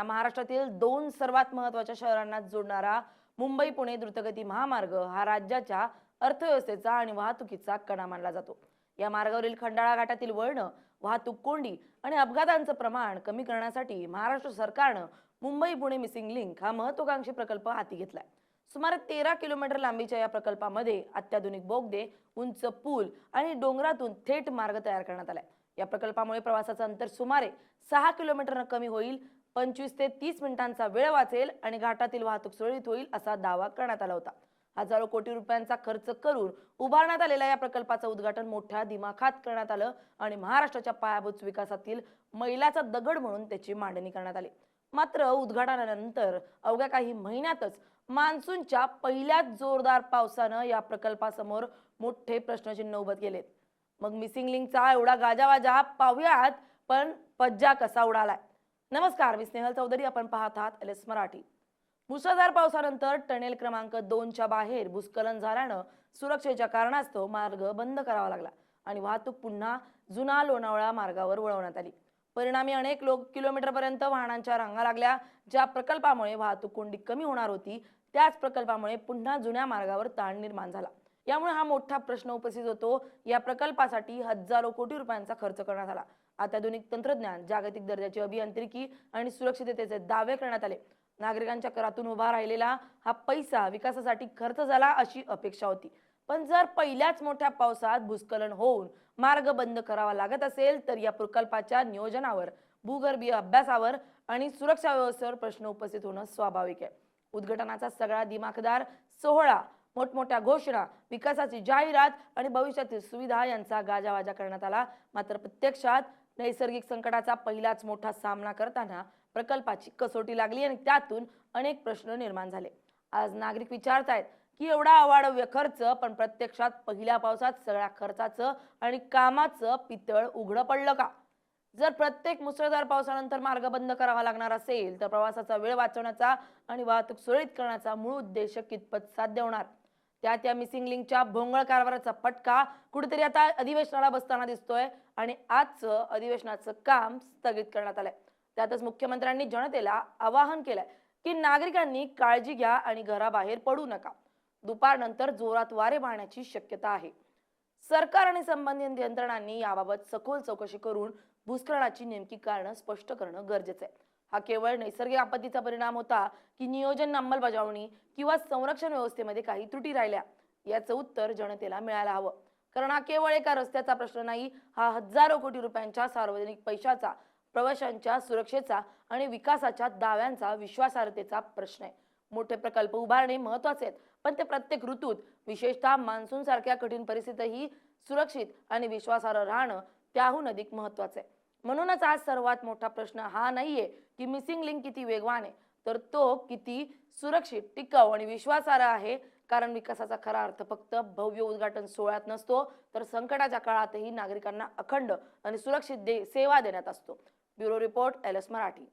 दरम्यान महाराष्ट्रातील दोन सर्वात महत्त्वाच्या शहरांना जोडणारा मुंबई पुणे द्रुतगती महामार्ग हा राज्याच्या अर्थव्यवस्थेचा आणि वाहतुकीचा कणा मानला जातो। या मार्गावरील खंडाळा घाटातील वळण, वाहतूक कोंडी आणि अपघातांचं प्रमाण कमी करण्यासाठी महाराष्ट्र सरकारनं मुंबई पुणे मिसिंग लिंक हा महत्त्वाकांक्षी प्रकल्प हाती घेतलाय। सुमारे 13 किलोमीटर लांबीच्या या प्रकल्पामध्ये अत्याधुनिक बोगदे, उंच पूल आणि डोंगरातून थेट मार्ग तयार करण्यात आलाय। या प्रकल्पामुळे प्रवासाचं अंतर सुमारे 6 किलोमीटरनं कमी होईल, 25 ते 30 मिनिटांचा वेळ वाचेल आणि घाटातील वाहतूक सुरळीत होईल असा दावा करण्यात आला होता। हजारो कोटी रुपयांचा खर्च करून उभारण्यात आलेल्या या प्रकल्पाचं उद्घाटन मोठ्या दिमाखात करण्यात आलं आणि महाराष्ट्राच्या पायाभूत विकासातील मैलाचा दगड म्हणून त्याची मांडणी करण्यात आली। मात्र उद्घाटनानंतर अवघ्या काही महिन्यातच मान्सूनच्या पहिल्याच जोरदार पावसानं या प्रकल्पासमोर मोठे प्रश्नचिन्ह उभे केलेत। मग मिसिंग लिंकचा एवढा गाजावाजा पाहूयात, पण पज्जा कसा उडालाय। नमस्कार, मी स्नेहल चौधरी, आपण पाहत आहात LS मराठी। मुसळधार पावसानंतर टनेल क्रमांक 2च्या बाहेर भूस्खलन झाल्यानं सुरक्षेच्या कारणास्तव मार्ग बंद करावा लागला आणि वाहतूक पुन्हा जुना लोणावळा मार्गावर वळवण्यात आली। परिणामी अनेक किलोमीटरपर्यंत वाहनांच्या रांगा लागल्या। ज्या प्रकल्पामुळे वाहतूक कोंडी कमी होणार होती, त्याच प्रकल्पामुळे पुन्हा जुन्या मार्गावर ताण निर्माण झाला। यामुळे हा मोठा प्रश्न उपस्थित होतो। या प्रकल्पासाठी हजारो कोटी रुपयांचा खर्च करण्यात आला। अत्याधुनिक तंत्रज्ञान, जागतिक दर्जाची अभियांत्रिकी आणि सुरक्षिततेचे दावे करण्यात आले। नागरिकांच्या करातून उभा राहिलेला हा पैसा विकासासाठी खर्च झाला अशी अपेक्षा होती। पण जर पहिल्याच मोठ्या पावसात भूस्खलन होऊन मार्ग बंद करावा लागत असेल, तर या प्रकल्पाच्या नियोजनावर, भूगर्भीय अभ्यासावर आणि सुरक्षा व्यवस्थेवर प्रश्न उपस्थित होणं स्वाभाविक आहे। उद्घाटनाचा सगळा दिमाखदार सोहळा, मोठमोठ्या घोषणा, विकासाची जाहिरात आणि भविष्यातील सुविधा यांचा गाजावाजा करण्यात आला। मात्र प्रत्यक्षात नैसर्गिक संकटाचा पहिलाच मोठा सामना करताना प्रकल्पाची कसोटी लागली आणि त्यातून अनेक प्रश्न निर्माण झाले। आज नागरिक विचारतायत की एवढा अवाढव्य खर्च, पण प्रत्यक्षात पहिल्या पावसात सगळ्या खर्चाचं आणि कामाचं पितळ उघडं पडलं का? जर प्रत्येक मुसळधार पावसानंतर मार्ग बंद करावा लागणार असेल, तर प्रवासाचा वेळ वाचवण्याचा आणि वाहतूक सुरळीत करण्याचा मूळ उद्देश कितपत साध्य होणार? त्यात या मिसिंग लिंकच्या भोंगळ कारभाराचा फटका कुठेतरी आता अधिवेशनाला बसताना दिसतोय आणि आजचं अधिवेशनाचं काम स्थगित करण्यात आलंय। त्यातच मुख्यमंत्र्यांनी जनतेला आवाहन केलंय की नागरिकांनी काळजी घ्या आणि घराबाहेर पडू नका। दुपारनंतर जोरात वारे वाहण्याची शक्यता आहे। सरकार आणि संबंधित यंत्रणांनी याबाबत सखोल चौकशी करून भूस्खलनाची नेमकी कारणं स्पष्ट करणं गरजेचं आहे। हा केवळ नैसर्गिक आपत्तीचा परिणाम होता की नियोजन, अंमलबजावणी किंवा संरक्षण व्यवस्थेमध्ये काही त्रुटी राहिल्या, याचं उत्तर जनतेला मिळायला हवं। कारण हा केवळ एका रस्त्याचा प्रश्न नाही, हा हजारो कोटी रुपयांच्या सार्वजनिक पैशाचा, प्रवाशांच्या सुरक्षेचा आणि विकासाच्या दाव्यांचा विश्वासार्हतेचा प्रश्न आहे। मोठे प्रकल्प उभारणे महत्त्वाचे आहेत, पण ते प्रत्येक ऋतूत, विशेषतः मान्सून सारख्या कठीण परिस्थितीतही सुरक्षित आणि विश्वासार्ह राहणं त्याहून अधिक महत्त्वाचं आहे। म्हणूनच आज सर्वात मोठा प्रश्न हा नाहीये की मिसिंग लिंक किती वेगवान आहे, तर तो किती सुरक्षित, टिकाऊ आणि विश्वासार्ह आहे। कारण विकासाचा खरा अर्थ फक्त भव्य उद्घाटन सोहळ्यात नसतो, तर संकटाच्या काळातही नागरिकांना अखंड आणि सुरक्षित सेवा देण्यात असतो। Bureau report, LS Marathi.